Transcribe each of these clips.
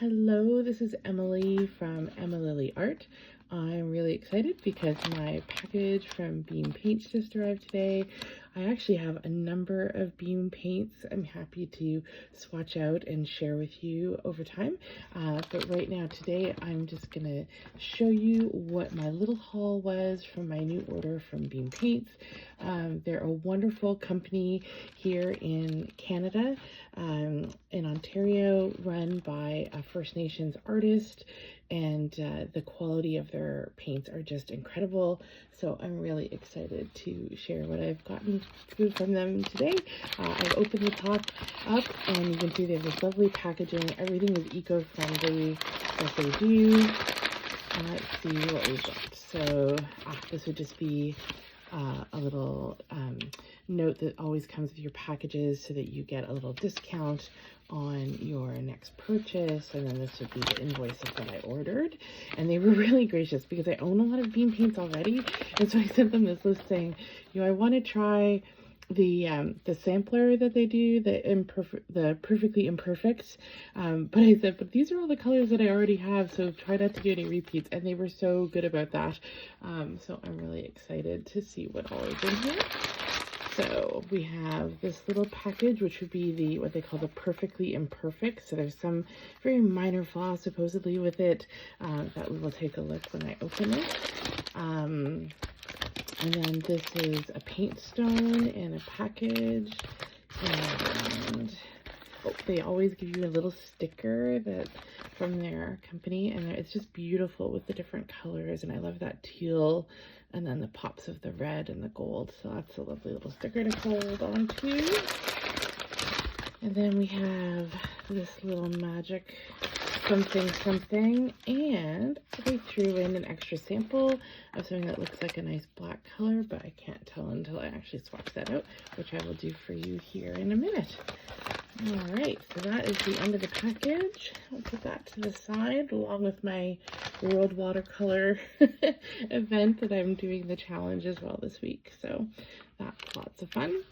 Hello, this is Emily from Emma Lily Art. I'm really excited because my package from Beam Paints just arrived today. I actually have a number of Beam paints I'm happy to swatch out and share with you over time. But right now today I'm just going to show you what my little haul was from my new order from Beam Paints. They're a wonderful company here in Canada, in Ontario, run by a First Nations artist, and the quality of their paints are just incredible. So I'm really excited to share what I've gotten from them today. I've opened the top up and you can see they have this lovely packaging. Everything is eco-friendly that they do. Let's see what we've got. So this would just be a little note that always comes with your packages so that you get a little discount on your next purchase. And then this would be the invoice of what I ordered, and they were really gracious because I own a lot of Beam paints already, and so I sent them this list saying, I want to try the sampler that they do, the perfectly imperfect, but I said, but these are all the colors that I already have, so try not to do any repeats. And they were so good about that. So I'm really excited to see what all is in here. So we have this little package, which would be what they call the perfectly imperfect. So there's some very minor flaws supposedly with it that we will take a look when I open it. And then this is a paint stone in a package, and they always give you a little sticker that from their company, and it's just beautiful with the different colors, and I love that teal and then the pops of the red and the gold. So that's a lovely little sticker to hold on to. And then we have this little magic something, and they threw in an extra sample of something that looks like a nice black color, but I can't tell until I actually swatch that out, which I will do for you here in a minute. All right, so that is the end of the package. I'll put that to the side along with my World Watercolor event that I'm doing the challenge as well this week. So that's lots of fun.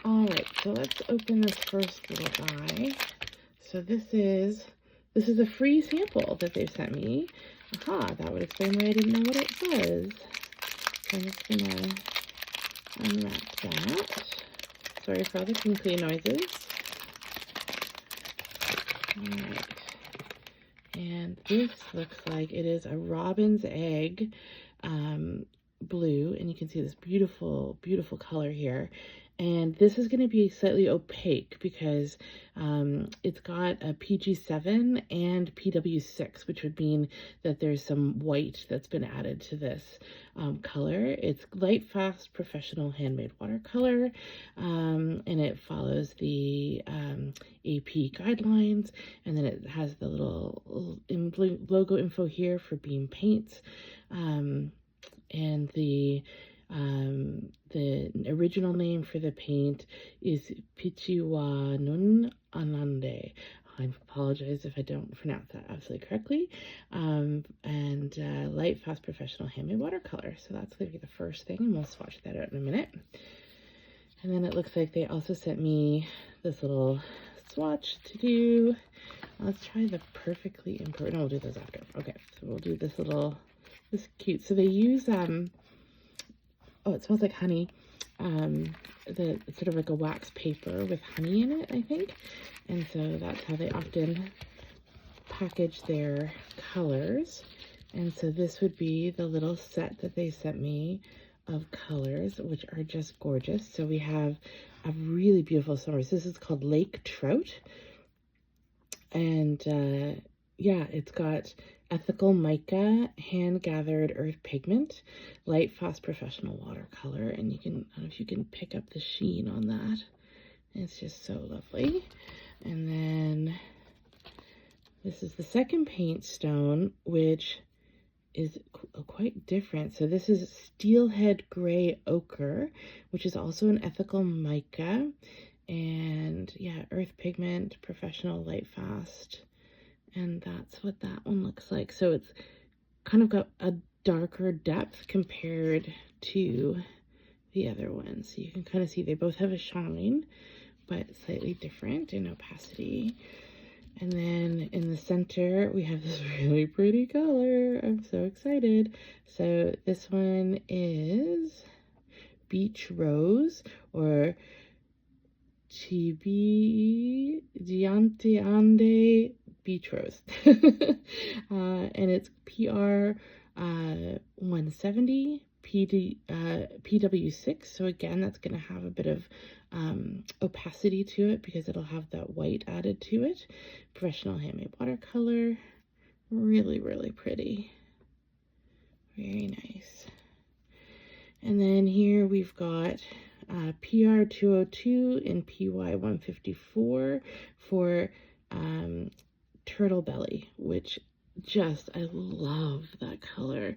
All right, so let's open this first little guy. So this is a free sample that they've sent me. That would explain why I didn't know what it was. So I'm just gonna unwrap that. Sorry for all the crinkly noises. Alright. And this looks like it is a robin's egg blue, and you can see this beautiful, beautiful color here. And this is going to be slightly opaque because it's got a PG7 and PW6, which would mean that there's some white that's been added to this color. It's lightfast professional handmade watercolor, and it follows the AP guidelines, and then it has the little logo info here for Beam Paints, and the original name for the paint is Pichiwanun Anande. I apologize if I don't pronounce that absolutely correctly. And light, fast, professional handmade watercolor. So that's going to be the first thing, and we'll swatch that out in a minute. And then it looks like they also sent me this little swatch to do. Let's try the perfectly imperfect. No, we'll do those after. Okay, so we'll do this cute. So they use it smells like honey. It's sort of like a wax paper with honey in it, I think. And so that's how they often package their colors. And so this would be the little set that they sent me of colors, which are just gorgeous. So we have a really beautiful sunrise. This is called Lake Trout. And yeah, it's got ethical mica, hand-gathered earth pigment, light, fast, professional watercolor, and I don't know if you can pick up the sheen on that. It's just so lovely. And then this is the second paint stone, which is quite different. So this is steelhead gray ochre, which is also an ethical mica, and yeah, earth pigment, professional, light, fast. And that's what that one looks like. So it's kind of got a darker depth compared to the other one. So you can kind of see they both have a shine, but slightly different in opacity. And then in the center, we have this really pretty color. I'm so excited. So this one is Beach Rose, or Chibi Diante Ande Beach Rose. And it's PR 170 PW6. So again, that's going to have a bit of opacity to it because it'll have that white added to it. Professional handmade watercolor. Really, really pretty. Very nice. And then here we've got PR 202 and PY 154 for turtle belly, which just, I love that color.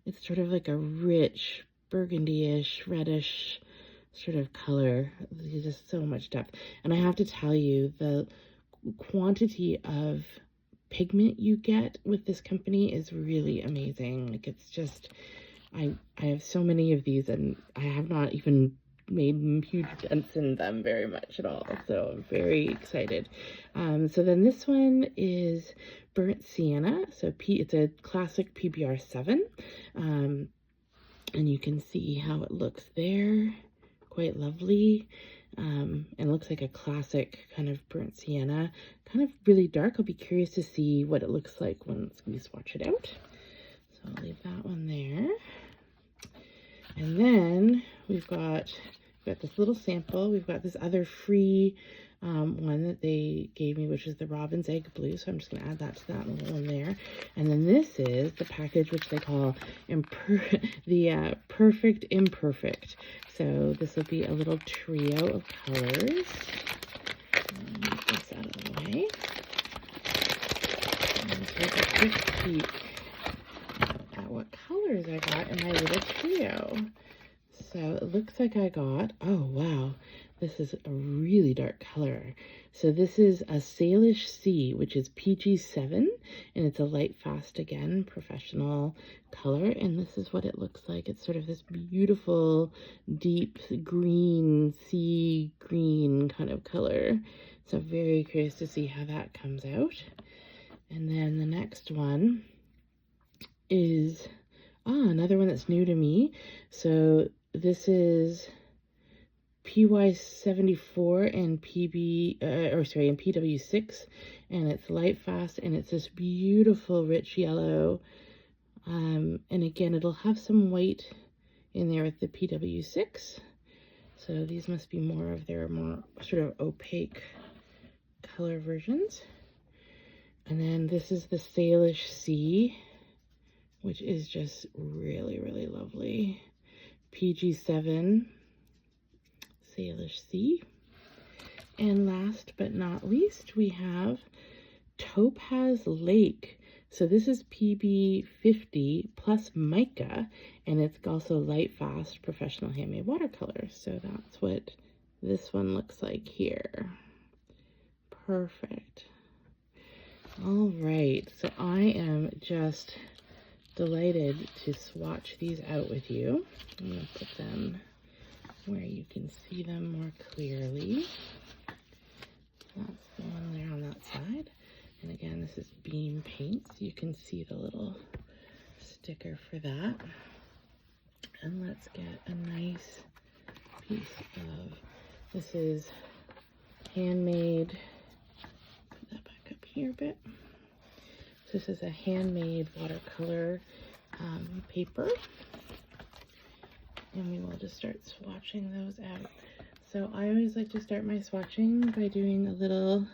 It's sort of like a rich burgundy-ish, reddish sort of color. There's just so much depth. And I have to tell you, the quantity of pigment you get with this company is really amazing. Like, it's just, I have so many of these, and I have not even made huge dents in them very much at all, so I'm very excited. So then this one is Burnt Sienna. So it's a classic PBR 7, and you can see how it looks there. Quite lovely. And looks like a classic kind of burnt sienna, kind of really dark. I'll be curious to see what it looks like once we swatch it out. So I'll leave that one there. And then we've got this little sample. We've got this other free one that they gave me, which is the Robin's Egg Blue. So I'm just going to add that to that little one there. And then this is the package, which they call the Perfect Imperfect. So this will be a little trio of colors. Get this out of the way. And take a quick peek at what colors I got in my little trio. So it looks like I got, oh wow, this is a really dark color. So this is a Salish Sea, which is PG7, and it's a lightfast, again, professional color. And this is what it looks like. It's sort of this beautiful, deep green, sea green kind of color. So very curious to see how that comes out. And then the next one is, another one that's new to me. So this is PY74 and and PW6, and it's lightfast, and it's this beautiful rich yellow. And again, it'll have some white in there with the PW6. So these must be more of their more sort of opaque color versions. And then this is the Salish Sea, which is just really, really lovely. PG7, Salish Sea. And last but not least, we have Topaz Lake. So this is PB50 plus mica, and it's also lightfast professional handmade watercolor. So that's what this one looks like here. Perfect. All right, so I am just delighted to swatch these out with you. I'm going to put them where you can see them more clearly. That's the one there on that side. And again, this is Beam Paints. You can see the little sticker for that. And let's get a nice piece of, this is handmade, put that back up here a bit. This is a handmade watercolor paper, and we will just start swatching those out. So I always like to start my swatching by doing a little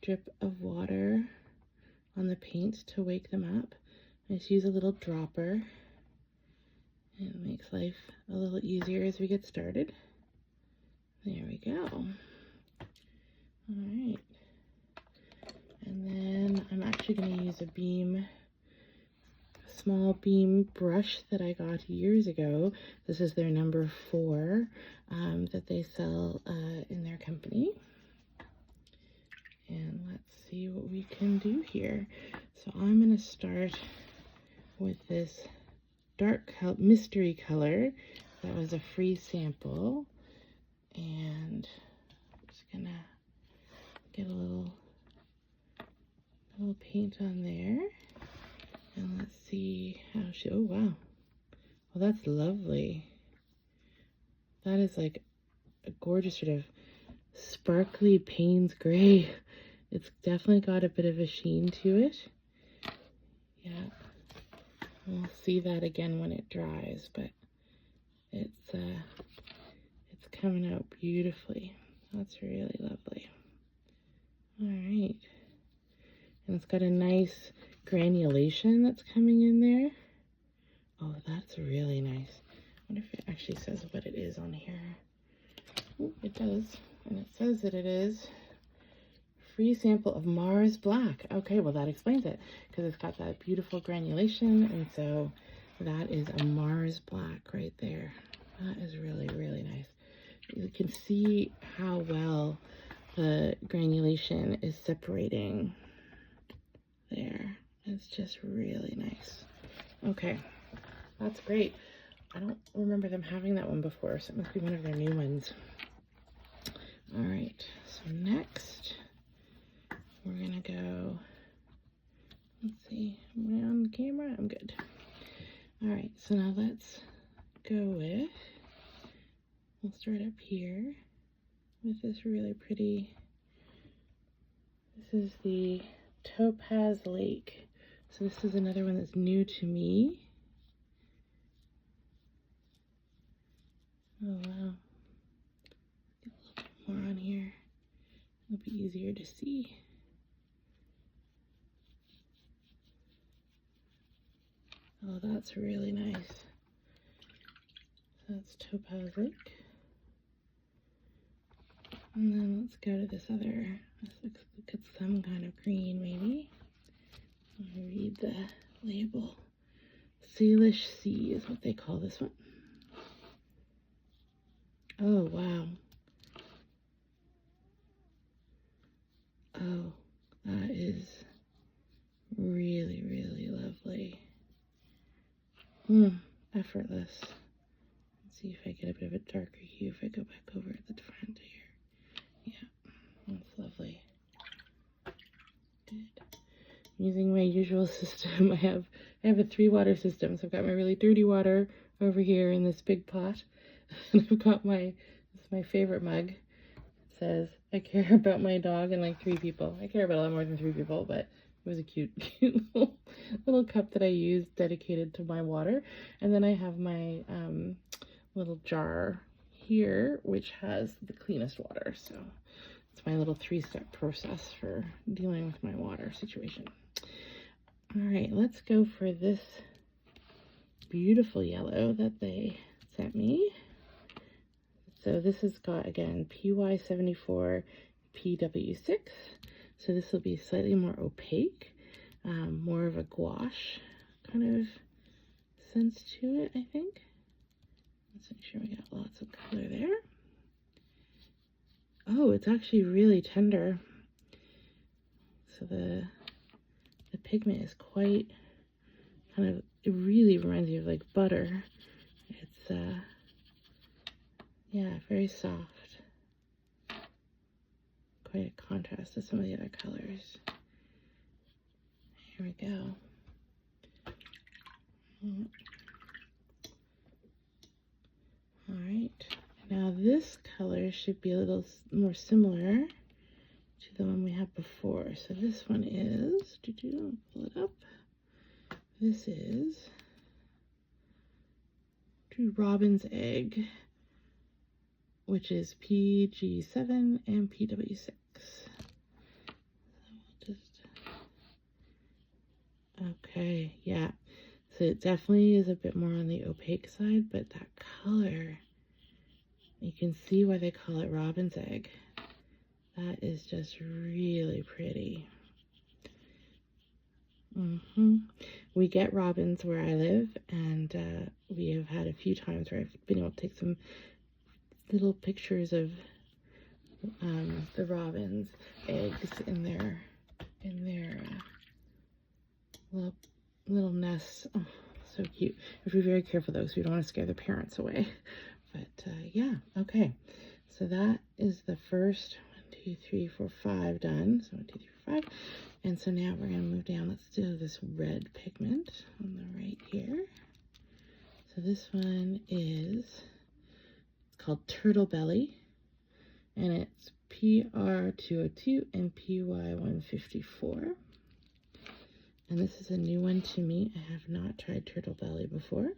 drip of water on the paint to wake them up. I just use a little dropper. It makes life a little easier as we get started. There we go. All right. And then I'm actually going to use a small Beam brush that I got years ago. This is their number 4 that they sell in their company. And let's see what we can do here. So I'm going to start with this dark mystery color that was a free sample. And I'm just going to get a little a little paint on there. And let's see how she, oh wow. Well, that's lovely. That is like a gorgeous sort of sparkly Payne's gray. It's definitely got a bit of a sheen to it. Yeah. We'll see that again when it dries, but it's coming out beautifully. That's really lovely. All right. And it's got a nice granulation that's coming in there. Oh, that's really nice. I wonder if it actually says what it is on here. Oh, it does. And it says that it is free sample of Mars Black. Okay, well that explains it, because it's got that beautiful granulation, and so that is a Mars Black right there. That is really, really nice. You can see how well the granulation is separating there. It's just really nice. Okay, that's great. I don't remember them having that one before, so it must be one of their new ones. All right, so next we're gonna go, let's see, am I on the camera? I'm good. All right, so now let's go with, we'll start up here with this really pretty, this is the Topaz Lake. So this is another one that's new to me. Oh wow, get a little bit more on here. It'll be easier to see. Oh, that's really nice. So that's Topaz Lake. And then let's go to this other, let's look at some kind of green maybe. Let me read the label. Salish Sea is what they call this one. Oh, wow. Oh, that is really, really lovely. Effortless. Let's see if I get a bit of a darker hue if I go back over at the front here. Yeah, that's lovely. Good. Using my usual system, I have a 3-water system. So I've got my really dirty water over here in this big pot. And I've got this is my favorite mug. It says, I care about my dog and like 3 people. I care about a lot more than 3 people, but it was a cute little cup that I use dedicated to my water. And then I have my little jar here, which has the cleanest water. So it's my little 3-step process for dealing with my water situation. All right, let's go for this beautiful yellow that they sent me. So this has got, again, PY74 PW6. So this will be slightly more opaque, more of a gouache kind of sense to it, I think. Let's make sure we got lots of color there. Oh, it's actually really tender. So the pigment is quite kind of, it really reminds you of like butter. It's yeah, very soft. Quite a contrast to some of the other colors. Here we go. All right, now this color should be a little more similar to the one we had before. So this one is, pull it up. This is Robin's Egg, which is PG7 and PW6. So we'll just, okay, yeah. So it definitely is a bit more on the opaque side, but that color, you can see why they call it Robin's Egg. That is just really pretty. We get robins where I live, and we have had a few times where I've been able to take some little pictures of the robins' eggs in their little nests. Oh, so cute. We have to be very careful though, because we don't want to scare the parents away. But yeah, okay. So that is the first 1, 2, 3, 4, 5 done. So 1, 2, 3, 5. And so now we're going to move down. Let's do this red pigment on the right here. So this one is, it's called Turtle Belly, and it's PR202 and PY154. And this is a new one to me. I have not tried Turtle Belly before,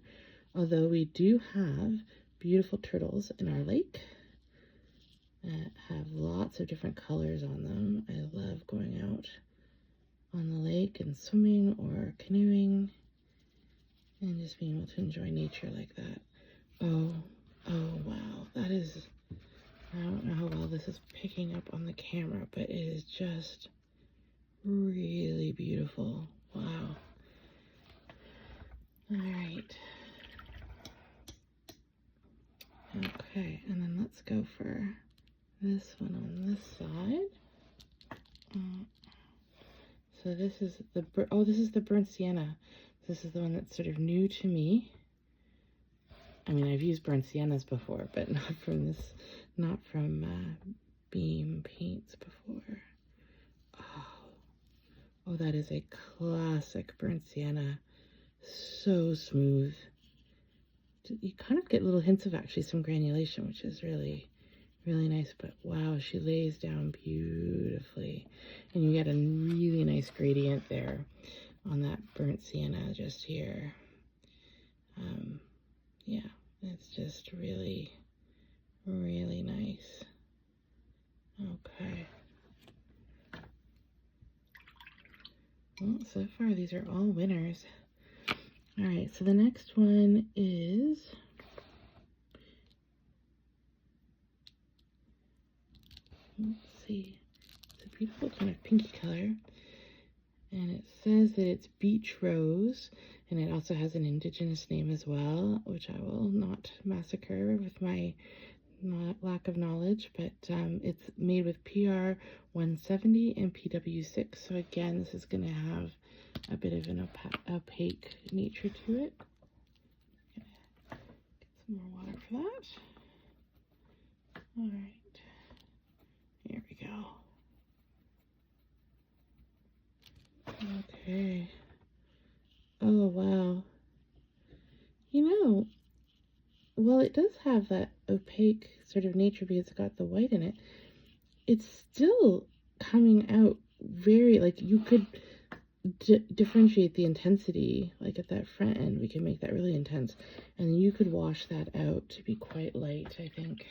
although we do have beautiful turtles in our lake that have lots of different colors on them. I love going out on the lake and swimming or canoeing and just being able to enjoy nature like that. Oh wow, that is, I don't know how well this is picking up on the camera, but it is just really beautiful. Wow. All right. Okay, and then let's go for this one on this side. So this is the burnt sienna. This is the one that's sort of new to me. I mean, I've used burnt siennas before, but not from Beam paints before. Oh, that is a classic burnt sienna. So smooth. You kind of get little hints of actually some granulation, which is really, really nice. But wow, she lays down beautifully. And you get a really nice gradient there on that burnt sienna just here. Yeah, it's just really, really nice. Okay. Well, so far these are all winners. All right, so the next one is let's see, it's a beautiful kind of pinky color, and it says that it's beach rose, and it also has an indigenous name as well, which I will not massacre with my lack of knowledge, but it's made with PR 170 and PW6. So again, this is going to have a bit of an opaque nature to it. Get some more water for that. All right, here we go. Okay. Oh wow. Well, it does have that opaque sort of nature because it's got the white in it. It's still coming out very, like, you could differentiate the intensity, like at that front end, we can make that really intense, and you could wash that out to be quite light, I think.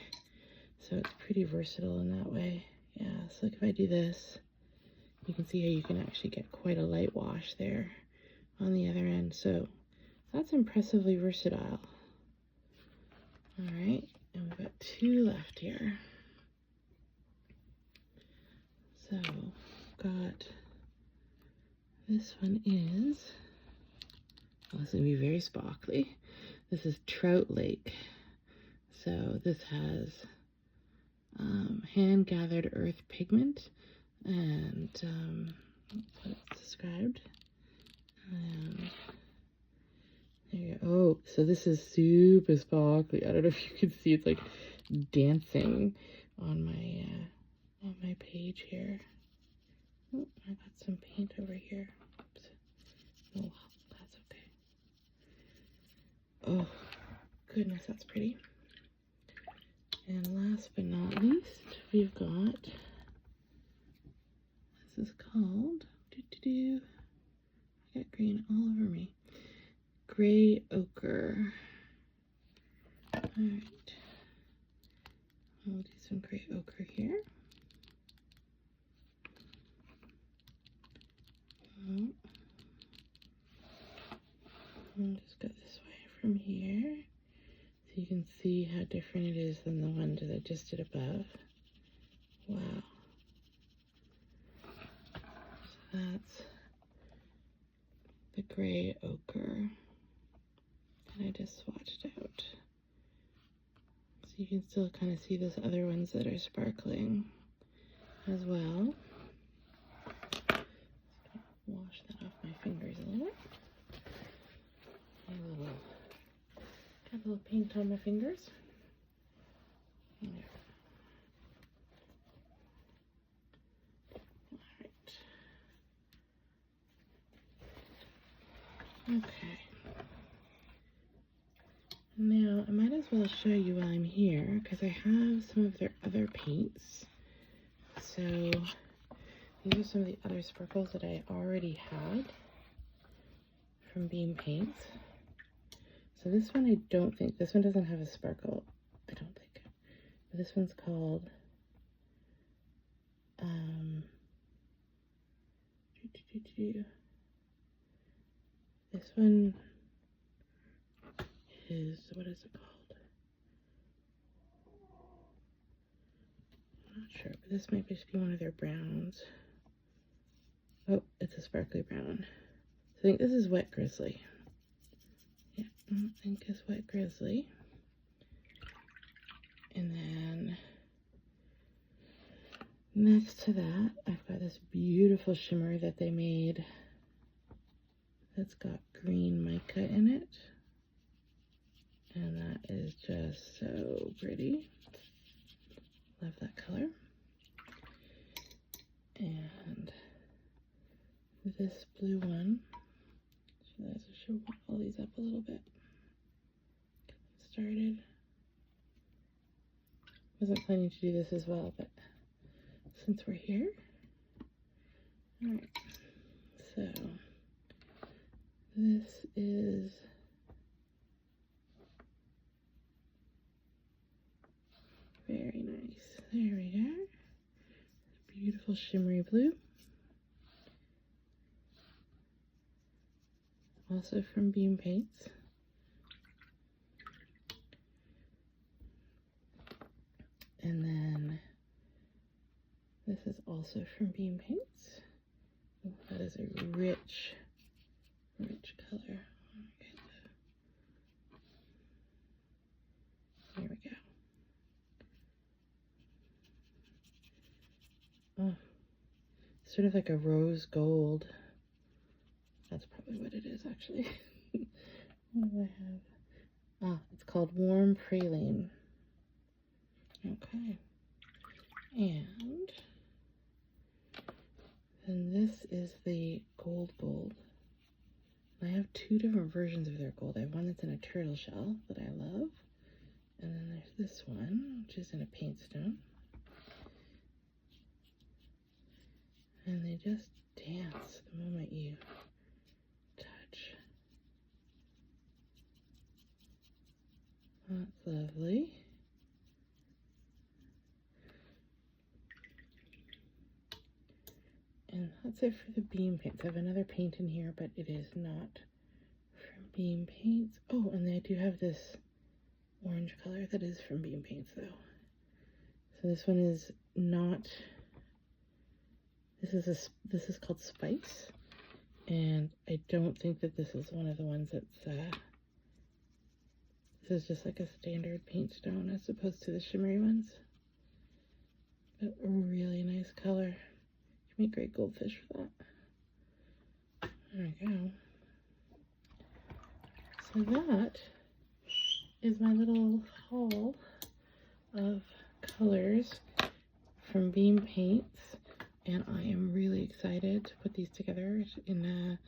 So it's pretty versatile in that way. Yeah, so like if I do this, you can see how you can actually get quite a light wash there on the other end. So that's impressively versatile. All right, and we've got 2 left here. So got this one is, oh, it's going to be very sparkly. This is Trout Lake. So this has hand-gathered earth pigment, and that's what it's described. And there you go. Oh, so this is super sparkly. I don't know if you can see, it's like dancing on my page here. Oh, I got some paint over here. Oops. Oh, that's okay. Oh, goodness, that's pretty. And last but not least, we've got, this is called, I got green all over me, Gray Ochre. All right, I'll do some gray ochre here. I'll just go this way from here, so you can see how different it is than the one that I just did above. Wow. So that's the gray ochre, and I just swatched out. So you can still kind of see those other ones that are sparkling as well. Wash that off my fingers a little bit. Got a little paint on my fingers. There. All right. Okay. Now, I might as well show you while I'm here, because I have some of their other paints. So, these are some of the other sparkles that I already had from Beam Paints. So this one, I don't think, this one doesn't have a sparkle, I don't think. But this one's called, this one is, what is it called? I'm not sure, but this might just be one of their browns. Oh, it's a sparkly brown. So I think this is Wet Grizzly. Yeah, I think it's Wet Grizzly. And then next to that, I've got this beautiful shimmer that they made that's got green mica in it. And that is just so pretty. Love that color. And this blue one, so I should all these up a little bit. Get them started. Wasn't planning to do this as well, but since we're here. Alright, so this is very nice. There we go. Beautiful shimmery blue. Also from Beam Paints. And then this is also from Beam Paints. Oh, that is a rich color. Okay. There we go. Oh, sort of like a rose gold. That's probably what it is, actually. What do I have? Ah, it's called Warm Praline. Okay. And then this is the gold. I have two different versions of their gold. I have one that's in a turtle shell that I love. And then there's this one, which is in a paint stone. And they just dance the moment you touch. That's lovely. And that's it for the Beam Paints. I have another paint in here, but it is not from Beam Paints. Oh, and they do have this orange color that is from Beam Paints, though. So this one is not, this is called Spice, and I don't think that this is one of the ones that's, this is just like a standard paint stone as opposed to the shimmery ones. But a really nice color. You make great goldfish for that. There we go. So that is my little haul of colors from Beam Paints, and I am really excited to put these together in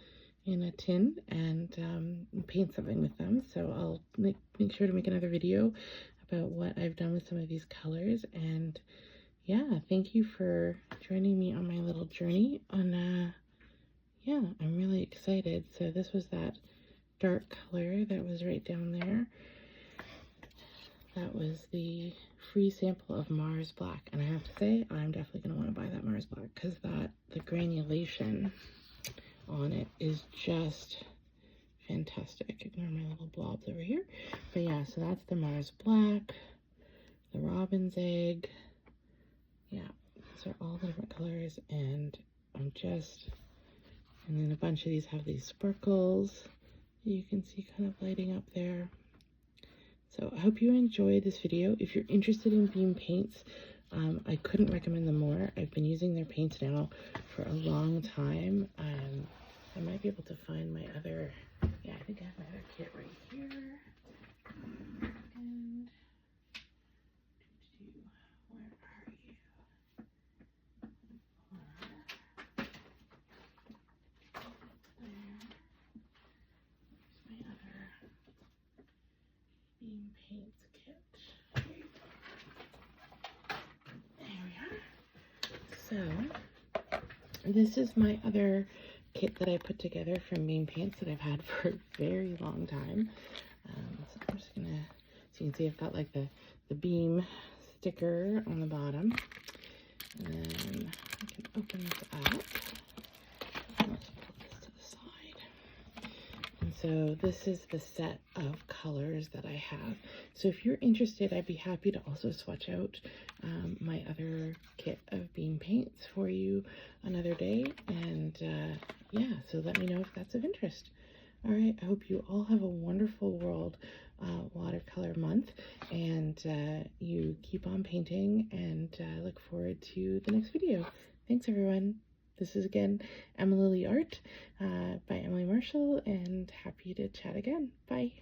a tin and paint something with them. So I'll make sure to make another video about what I've done with some of these colors. And yeah, thank you for joining me on my little journey on yeah, I'm really excited. So this was that dark color that was right down there. That was the free sample of Mars Black, and I have to say I'm definitely going to want to buy that Mars Black because the granulation on it is just fantastic. Ignore my little blobs over here. But yeah, so that's the Mars Black, the Robin's Egg. Yeah, these are all the different colors, and and then a bunch of these have these sparkles that you can see kind of lighting up there. So I hope you enjoyed this video. If you're interested in Beam Paints, I couldn't recommend them more. I've been using their paints now for a long time. I might be able to find my other, yeah, I think I have my other kit right here. And where are you? There. So this is my other kit that I put together from Beam Paints that I've had for a very long time. So I'm just gonna, so you can see I've got like the Beam sticker on the bottom. And then I can open this up. Let's put this to the side. And so this is the set of colors that I have. So if you're interested, I'd be happy to also swatch out my other kit of Beam paints for you another day. And yeah, so let me know if that's of interest. All right, I hope you all have a wonderful World Watercolor Month, and you keep on painting, and look forward to the next video. Thanks, everyone. This is again Emma Lily Art by Emily Marshall, and happy to chat again. Bye.